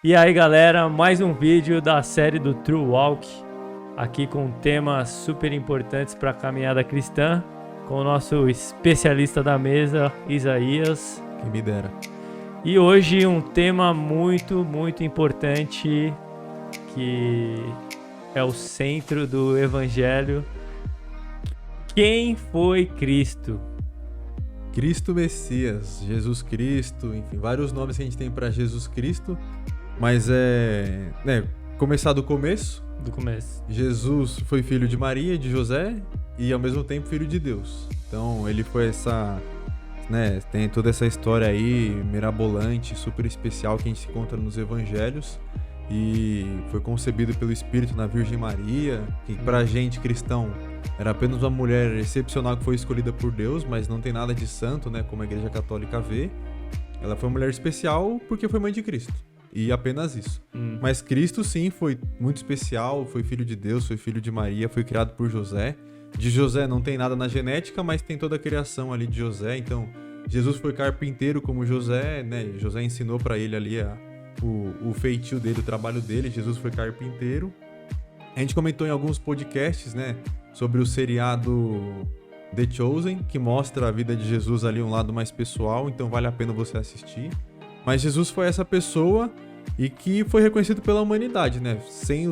E aí galera, mais um vídeo da série do True Walk, aqui com temas super importantes para a caminhada cristã, com o nosso especialista da mesa, Isaías. Quem me dera. E hoje um tema muito importante, que é o centro do Evangelho. Quem foi Cristo? Cristo Messias, Jesus Cristo, enfim, vários nomes que a gente tem para Jesus Cristo. Mas começar do começo. Do começo. Jesus foi filho de Maria e de José e ao mesmo tempo filho de Deus. Então ele foi tem toda essa história aí mirabolante, super especial que a gente encontra nos evangelhos. E foi concebido pelo Espírito na Virgem Maria, que pra gente cristão era apenas uma mulher excepcional que foi escolhida por Deus, mas não tem nada de santo, né, como a Igreja Católica vê. Ela foi uma mulher especial porque foi mãe de Cristo. E apenas isso. Mas Cristo sim foi muito especial, foi filho de Deus, foi filho de Maria, foi criado por José. De José não tem nada na genética, mas tem toda a criação ali de José. Então Jesus foi carpinteiro como José, né? José ensinou para ele ali o feitio dele, o trabalho dele. Jesus foi carpinteiro. A gente comentou em alguns podcasts, né, sobre o seriado The Chosen, que mostra a vida de Jesus ali, um lado mais pessoal, então vale a pena você assistir. Mas Jesus foi essa pessoa e que foi reconhecido pela humanidade, né? Sem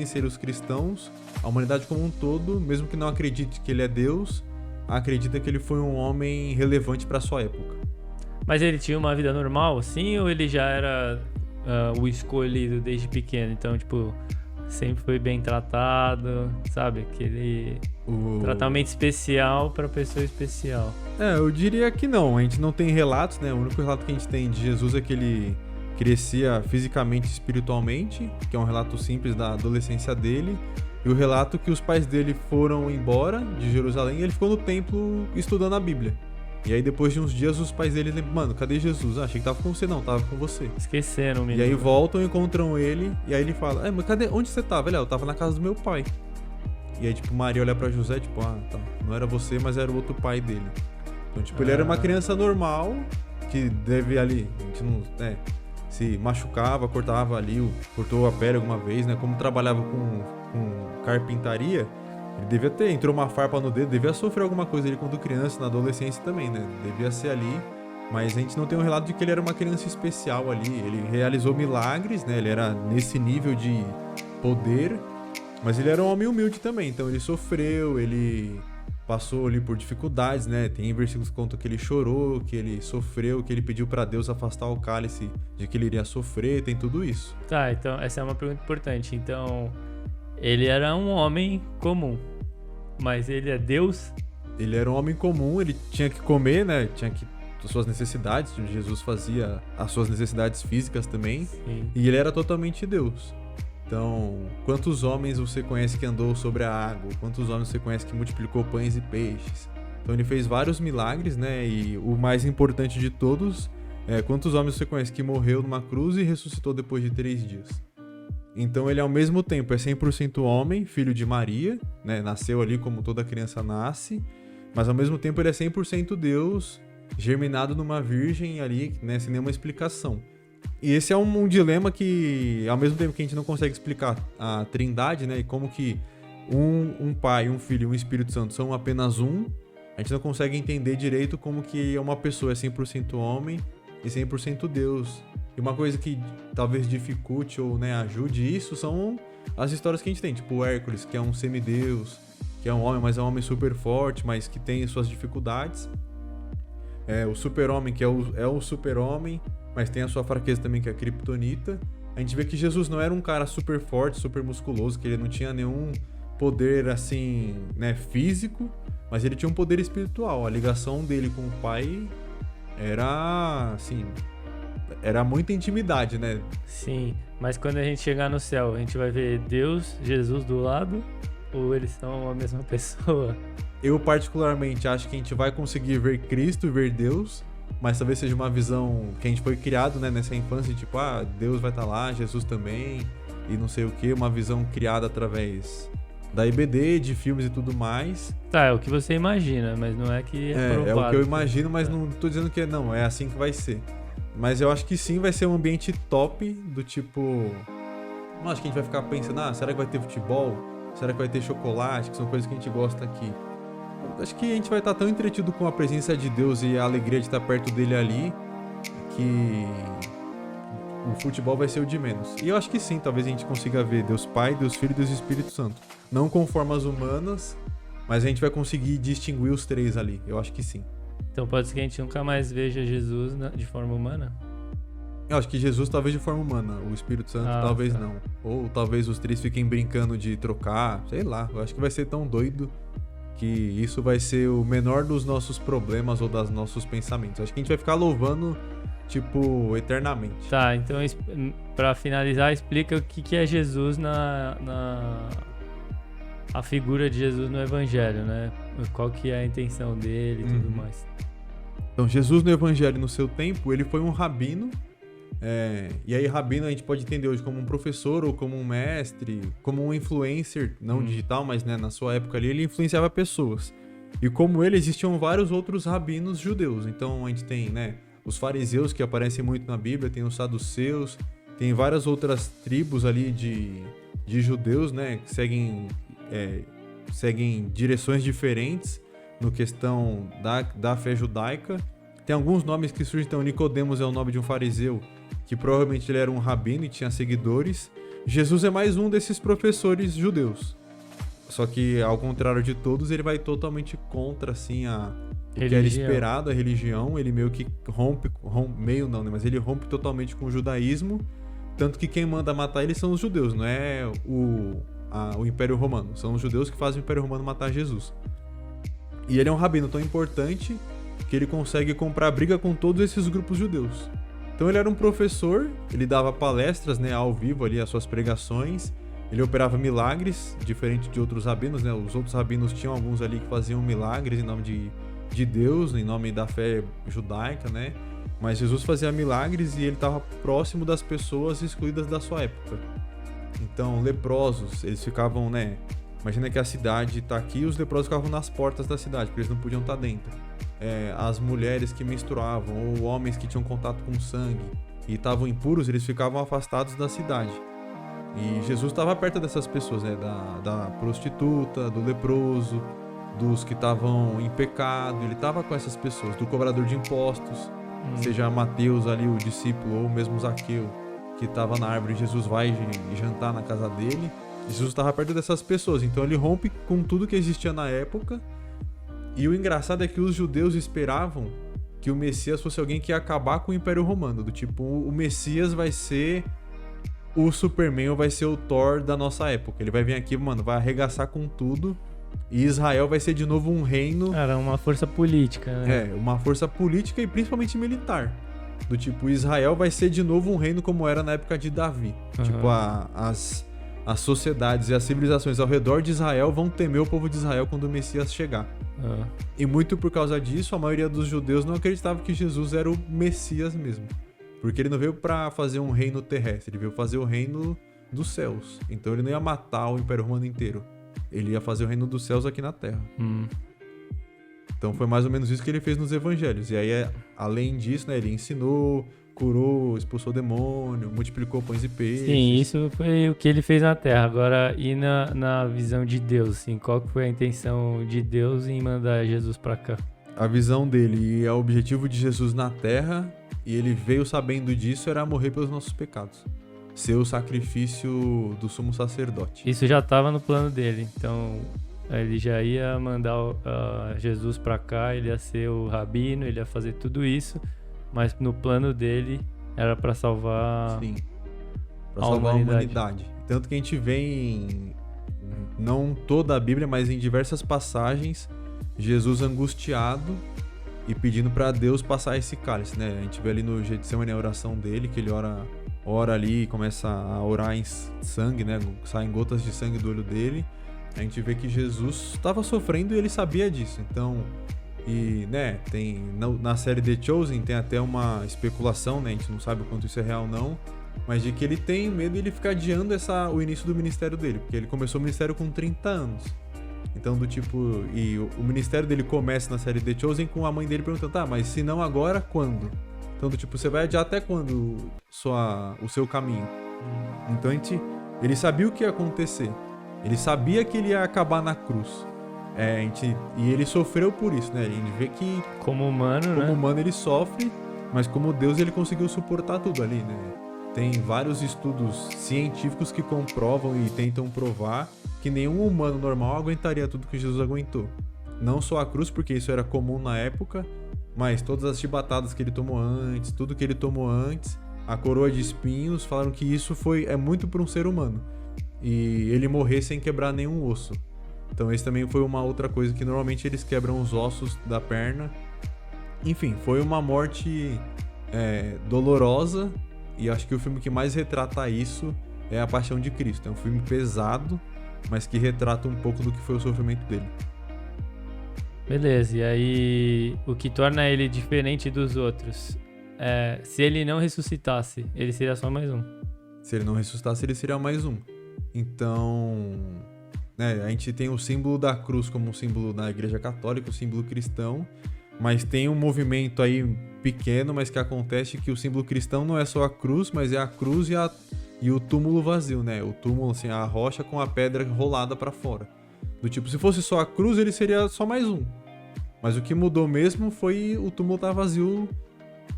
ser os cristãos, a humanidade como um todo, mesmo que não acredite que ele é Deus, acredita que ele foi um homem relevante para sua época. Mas ele tinha uma vida normal, assim, ou ele já era o escolhido desde pequeno? Então, tipo, sempre foi bem tratado, sabe? Aquele tratamento especial para pessoa especial. Eu diria que não. A gente não tem relatos, né? O único relato que a gente tem de Jesus é que ele crescia fisicamente e espiritualmente, que é um relato simples da adolescência dele. E o relato que os pais dele foram embora de Jerusalém e ele ficou no templo estudando a Bíblia. E aí depois de uns dias os pais dele lembram, mano, cadê Jesus? Achei que tava com você. Não, tava com você. Esqueceram, menino. E aí voltam, encontram ele, e aí ele fala, mas cadê? Onde você tava? Ele, eu tava na casa do meu pai. E aí, tipo, Maria olha pra José, tipo, tá, não era você, mas era o outro pai dele. Então, tipo, ele era uma criança normal, que deve ali, a gente não, se machucava, cortava ali, cortou a pele alguma vez, né? Como trabalhava com carpintaria, ele entrou uma farpa no dedo, devia sofrer alguma coisa ali quando criança, na adolescência também, né? Devia ser ali, mas a gente não tem um relato de que ele era uma criança especial ali. Ele realizou milagres, né? Ele era nesse nível de poder, mas ele era um homem humilde também, então ele sofreu, ele passou ali por dificuldades, né? Tem versículos que contam que ele chorou, que ele sofreu, que ele pediu pra Deus afastar o cálice de que ele iria sofrer, tem tudo isso. Tá, então essa é uma pergunta importante. Então, ele era um homem comum, mas ele é Deus? Ele era um homem comum, ele tinha que comer, né? Tinha que as suas necessidades, Jesus fazia as suas necessidades físicas também. Sim. E ele era totalmente Deus. Então, quantos homens você conhece que andou sobre a água? Quantos homens você conhece que multiplicou pães e peixes? Então ele fez vários milagres, né? E o mais importante de todos é quantos homens você conhece que morreu numa cruz e ressuscitou depois de 3 dias. Então ele ao mesmo tempo é 100% homem, filho de Maria, né? Nasceu ali como toda criança nasce, mas ao mesmo tempo ele é 100% Deus, germinado numa virgem ali, né? Sem nenhuma explicação. E esse é um dilema que, ao mesmo tempo que a gente não consegue explicar a Trindade, né, e como que um Pai, um Filho e um Espírito Santo são apenas um, a gente não consegue entender direito como que uma pessoa é 100% homem e 100% Deus. E uma coisa que talvez dificulte ou, né, ajude isso são as histórias que a gente tem, tipo o Hércules, que é um semideus, que é um homem, mas é um homem super forte, mas que tem suas dificuldades. O super-homem, que é o super-homem, mas tem a sua fraqueza também, que é a Kryptonita. A gente vê que Jesus não era um cara super forte, super musculoso, que ele não tinha nenhum poder, assim, né, físico, mas ele tinha um poder espiritual. A ligação dele com o Pai era, assim, era muita intimidade, né? Sim, mas quando a gente chegar no céu, a gente vai ver Deus, Jesus do lado, ou eles são a mesma pessoa? Eu, particularmente, acho que a gente vai conseguir ver Cristo e ver Deus, mas talvez seja uma visão que a gente foi criado, né, nessa infância, tipo, Deus vai estar lá, Jesus também, e não sei o que, uma visão criada através da EBD, de filmes e tudo mais. Tá, é o que você imagina, mas não é que é provado. É o que eu imagino, mas não tô dizendo que não, é assim que vai ser. Mas eu acho que sim, vai ser um ambiente top, do tipo... Não acho que a gente vai ficar pensando, será que vai ter futebol? Será que vai ter chocolate? Que são coisas que a gente gosta aqui. Acho que a gente vai estar tão entretido com a presença de Deus e a alegria de estar perto dele ali, que o futebol vai ser o de menos. E eu acho que sim, talvez a gente consiga ver Deus Pai, Deus Filho e Deus Espírito Santo. Não com formas humanas, mas a gente vai conseguir distinguir os três ali. Eu acho que sim. Então pode ser que a gente nunca mais veja Jesus de forma humana? Eu acho que Jesus talvez de forma humana, o Espírito Santo talvez não. Ou talvez os três fiquem brincando de trocar, sei lá. Eu acho que vai ser tão doido que isso vai ser o menor dos nossos problemas ou dos nossos pensamentos. Acho que a gente vai ficar louvando, tipo, eternamente. Tá, então pra finalizar, explica o que é Jesus a figura de Jesus no Evangelho, né? Qual que é a intenção dele e tudo mais. Então, Jesus no Evangelho, no seu tempo, ele foi um rabino. E aí, rabino a gente pode entender hoje como um professor ou como um mestre, como um influencer, não digital, mas né, na sua época ali, ele influenciava pessoas. E como ele, existiam vários outros rabinos judeus. Então, a gente tem, né, os fariseus, que aparecem muito na Bíblia, tem os saduceus, tem várias outras tribos ali de judeus, né, que seguem direções diferentes no questão da fé judaica. Tem alguns nomes que surgem, então Nicodemos é o nome de um fariseu, que provavelmente ele era um rabino e tinha seguidores. Jesus é mais um desses professores judeus. Só que, ao contrário de todos, ele vai totalmente contra, assim, o que era esperado, a religião. Ele meio que mas ele rompe totalmente com o judaísmo. Tanto que quem manda matar ele são os judeus, não é o Império Romano. São os judeus que fazem o Império Romano matar Jesus. E ele é um rabino tão importante que ele consegue comprar briga com todos esses grupos judeus. Então ele era um professor, ele dava palestras, né, ao vivo ali, as suas pregações, ele operava milagres, diferente de outros rabinos, né, os outros rabinos tinham alguns ali que faziam milagres em nome de Deus, em nome da fé judaica, né, mas Jesus fazia milagres e ele estava próximo das pessoas excluídas da sua época. Então, leprosos, eles ficavam, né, imagina que a cidade está aqui e os leprosos ficavam nas portas da cidade, porque eles não podiam estar dentro. As mulheres que menstruavam ou homens que tinham contato com sangue e estavam impuros, eles ficavam afastados da cidade. E Jesus estava perto dessas pessoas, né? Da prostituta, do leproso, dos que estavam em pecado. Ele estava com essas pessoas, do cobrador de impostos, seja Mateus ali, o discípulo, ou mesmo Zaqueu, que estava na árvore. Jesus vai jantar na casa dele. Jesus estava perto dessas pessoas, então ele rompe com tudo que existia na época. E o engraçado é que os judeus esperavam que o Messias fosse alguém que ia acabar com o Império Romano. Do tipo, o Messias vai ser o Superman ou vai ser o Thor da nossa época. Ele vai vir aqui, mano, vai arregaçar com tudo. E Israel vai ser de novo um reino... Era uma força política, né? Uma força política e principalmente militar. Do tipo, Israel vai ser de novo um reino como era na época de Davi. Tipo, as sociedades e as civilizações ao redor de Israel vão temer o povo de Israel quando o Messias chegar. E muito por causa disso, a maioria dos judeus não acreditava que Jesus era o Messias mesmo. Porque ele não veio pra fazer um reino terrestre, ele veio fazer o reino dos céus. Então ele não ia matar o Império Romano inteiro. Ele ia fazer o reino dos céus aqui na Terra. Então foi mais ou menos isso que ele fez nos evangelhos. E aí, além disso, né, ele ensinou, curou, expulsou demônio, multiplicou pães e peixes. Sim, isso foi o que ele fez na Terra. Agora, e na visão de Deus, assim, qual que foi a intenção de Deus em mandar Jesus pra cá? A visão dele e o objetivo de Jesus na Terra, e ele veio sabendo disso, era morrer pelos nossos pecados. Ser o sacrifício do sumo sacerdote. Isso já estava no plano dele, então ele já ia mandar Jesus pra cá, ele ia ser o rabino, ele ia fazer tudo isso. Mas no plano dele era para salvar... Sim, para salvar a humanidade. Tanto que a gente vê não toda a Bíblia, mas em diversas passagens, Jesus angustiado e pedindo para Deus passar esse cálice, né? A gente vê ali no Getsemane a oração dele, que ele ora ali e começa a orar em sangue, né? Saem gotas de sangue do olho dele. A gente vê que Jesus estava sofrendo e ele sabia disso. Então... E, né, tem na série The Chosen tem até uma especulação, né, a gente não sabe o quanto isso é real ou não, mas de que ele tem medo e ele fica adiando o início do ministério dele, porque ele começou o ministério com 30 anos. Então, do tipo, e o ministério dele começa na série The Chosen com a mãe dele perguntando, mas se não agora, quando? Então, tipo, você vai adiar até quando o seu caminho? Então, ele sabia o que ia acontecer. Ele sabia que ele ia acabar na cruz. E ele sofreu por isso, né? A gente vê que... Como humano, né? Como humano ele sofre, mas como Deus ele conseguiu suportar tudo ali, né? Tem vários estudos científicos que comprovam e tentam provar que nenhum humano normal aguentaria tudo que Jesus aguentou. Não só a cruz, porque isso era comum na época, mas todas as chibatadas que ele tomou antes, tudo que ele tomou antes, a coroa de espinhos, falaram que isso é muito para um ser humano. E ele morrer sem quebrar nenhum osso. Então esse também foi uma outra coisa que normalmente eles quebram os ossos da perna. Enfim, foi uma morte dolorosa, e acho que o filme que mais retrata isso é A Paixão de Cristo. É um filme pesado, mas que retrata um pouco do que foi o sofrimento dele. Beleza, e aí o que torna ele diferente dos outros? Se ele não ressuscitasse, ele seria só mais um. Se ele não ressuscitasse, ele seria mais um. Então, a gente tem o símbolo da cruz como um símbolo da Igreja Católica, o símbolo cristão, mas tem um movimento aí pequeno, mas que acontece, que o símbolo cristão não é só a cruz, mas é a cruz e o túmulo vazio, né? O túmulo, assim, a rocha com a pedra rolada pra fora. Do tipo, se fosse só a cruz, ele seria só mais um. Mas o que mudou mesmo foi o túmulo estar vazio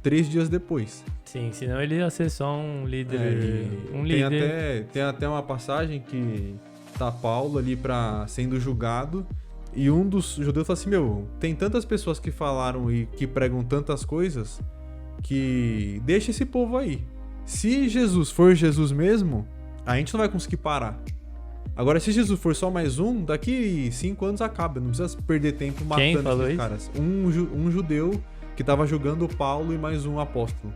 3 dias depois. Sim, senão ele ia ser só um líder. Tem até uma passagem que tá Paulo ali sendo julgado, e um dos judeus fala assim, tem tantas pessoas que falaram e que pregam tantas coisas, que deixa esse povo aí. Se Jesus for Jesus mesmo, a gente não vai conseguir parar. Agora, se Jesus for só mais um, daqui 5 anos acaba. Não precisa perder tempo matando esses caras. Um judeu que tava julgando Paulo e mais um apóstolo.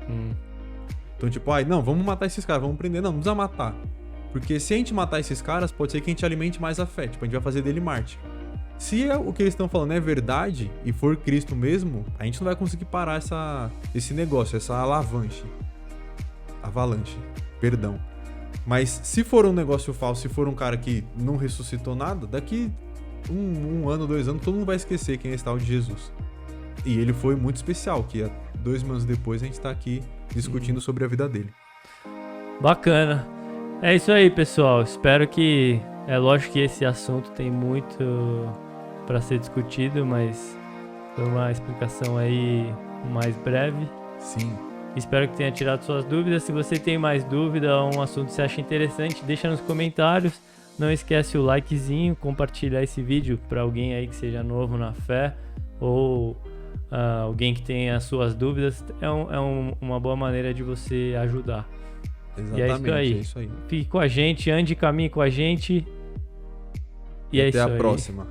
Então, tipo, não, vamos matar esses caras, vamos prender. Não precisa matar. Porque se a gente matar esses caras, pode ser que a gente alimente mais a fé. Tipo, a gente vai fazer dele mártir. Se o que eles estão falando é verdade e for Cristo mesmo, a gente não vai conseguir parar esse negócio, essa avalanche. Perdão. Mas se for um negócio falso, se for um cara que não ressuscitou nada, daqui um ano, 2 anos, todo mundo vai esquecer quem é esse tal de Jesus. E ele foi muito especial, que 2 anos depois a gente tá aqui discutindo sobre a vida dele. Bacana. É isso aí, pessoal. Espero que... É lógico que esse assunto tem muito para ser discutido, mas foi uma explicação aí mais breve. Sim. Espero que tenha tirado suas dúvidas. Se você tem mais dúvida ou um assunto que você acha interessante, deixa nos comentários. Não esquece o likezinho, compartilhar esse vídeo para alguém aí que seja novo na fé, ou alguém que tenha as suas dúvidas. Uma boa maneira de você ajudar. Exatamente, é isso aí. Fique com a gente, ande e caminhe com a gente. E é isso aí. Até a próxima.